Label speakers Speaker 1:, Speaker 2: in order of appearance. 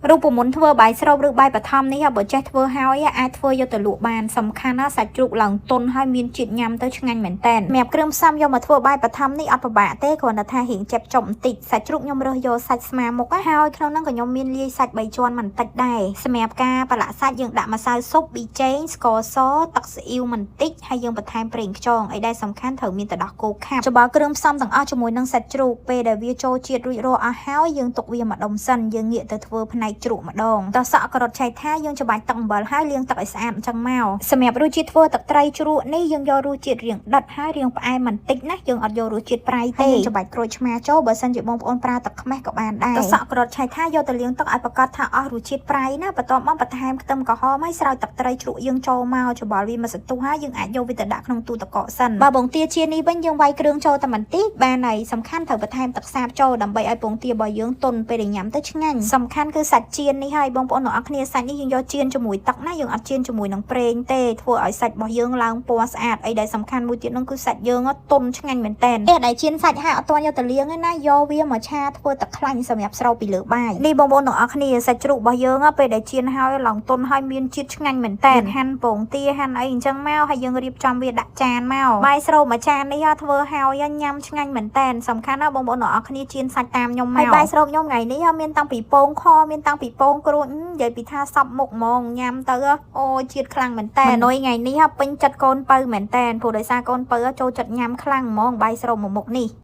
Speaker 1: រូបមន្តធ្វើបាយស្រូបឬបាយបឋមនេះបើចេះធ្វើហើយអាចធ្វើយកទៅលក់បានសំខាន់ណាសាច់ជ្រូកឡើងទន់ហើយមានជាតិញ៉ាំទៅឆ្ងាញ់មែនតើសម្រាប់គ្រឿងផ្សំយកមកធ្វើបាយបឋមនេះអត់ពិបាកទេគ្រាន់តែថារៀងចាប់ចុកបន្តិចសាច់ជ្រូកខ្ញុំរើសយកសាច់ស្មាមុខហើយក្នុងហ្នឹងក៏ខ្ញុំមានលាយសាច់3ជាន់បន្តិចដែរសម្រាប់ការប្រឡាក់សាច់យើងដាក់ម្សៅស៊ុបប៊ីចេងស្ករសទឹកស៊ីអ៊ីវបន្តិចហើយយើងបន្ថែមប្រេងខ្យងអីដែលសំខាន់ត្រូវមានទឹកដោះគោខាប់ច្របល់គ្រឿងផ្សំទាំងអស់ជាមួយនឹងសាច់ជ្រូកពេលដែលវាចូលជាតិរួចរាល់អស់ហើយយើងទុកវាម្ដុំសិនយើងងាកទៅធ្វើផ្នែកជ្រូកម្ដងតោះសក់ការ៉ុតឆៃថាយើងច្របាច់ទឹកអំបិលហើយលាងទឹកឲ្យស្អាតអញ្ចឹងមកសម្រាប់រសជាតិធ្វើទឹកត្រីជ្រក់នេះយើងយករសជាតិរៀងដិតហើយរៀងផ្អែមបន្តិចណាយើងអត់យករសជាតិប្រៃទេច្របាច់ក្រូចឆ្មាចូលបើសិនជាបងប្អូនប្រើទឹកខ្មេះក៏បានដែរតោះសក់ការ៉ុតឆៃថាយកទៅលាងទឹកឲ្យប្រកាសថាអស់រសជាតិប្រៃណាបន្ទាប់មកបន្ថែមខ្ទឹមក្រហមហើយស្រោចទឹកត្រីជ្រក់យើងចូលមកច្របល់វាមួយសន្ទុះហើយយើងអាចយកវាទៅដាក់ក្នុងទូទឹកកកសិនបើបងទាជានេះវិញយើងវាយគ្រឿងចូលតែបន្តិចបានហើយសំខាន់ត្រូវបន្ថែមទឹកសាបចូលដើម្បីឲ្យពងទារបស់យើងទន់ពេលដែលញ៉ាំទៅឆ្ងាញ់សំខាន់គឺសាច់ចៀននេះហើយបងប្អូនទាំងអស់គ្នាសាច់នេះយើងយកចៀនជាមួយទឹកណាយើងអត់ចៀនជាមួយនឹងប្រេងទេធ្វើឲ្យសាច់របស់យើងឡើងពណ៌ស្អាតអីដែលសំខាន់មួយទៀតនោះគឺសាច់យើងទន់ឆ្ងាញ់មែនតើដែលចៀនសាច់ហើយអត់ទាន់យកទៅលាងទេណាយកវាមកឆាធ្វើទឹកខ្លាញ់សម្រាប់ស្រូបពីលើបាយនេះបងប្អូនទាំងអស់គ្នាសាច់ជ្រូករបស់យើងពេលដែលចៀនហើយឡើងទន់ហើយមានជាតិឆ្ងាញ់មែនតើហាន់ពងទាហាន់អីអញ្ចឹងមកហើយយើងរៀបចំវាដាក់ចានមកបាយស្រូបមួយចាននេះធ្វើហើយញ៉ាំឆ្ងាញ់មែនតើសំខាន់ណាបងប្អូនទាំងអស់គ្នាចៀនសាច់តាមខ្ញុំមកហើយបាយស្រូបខ្ញុំថ្ងៃនេះមានតាំងពីពងខមានតាំងពីពងគ្រួចនិយាយពីថាសពមុខហ្មងញ៉ាំទៅអូជាតិខ្លាំងមែនតើម៉នុយថ្ងៃនេះពេញចិត្តកូនពៅមែនតើព្រោះដោយសារកូនពៅចូលចិត្តញ៉ាំខ្លាំងហ្មងបាយស្រូបមួយមុខនេះ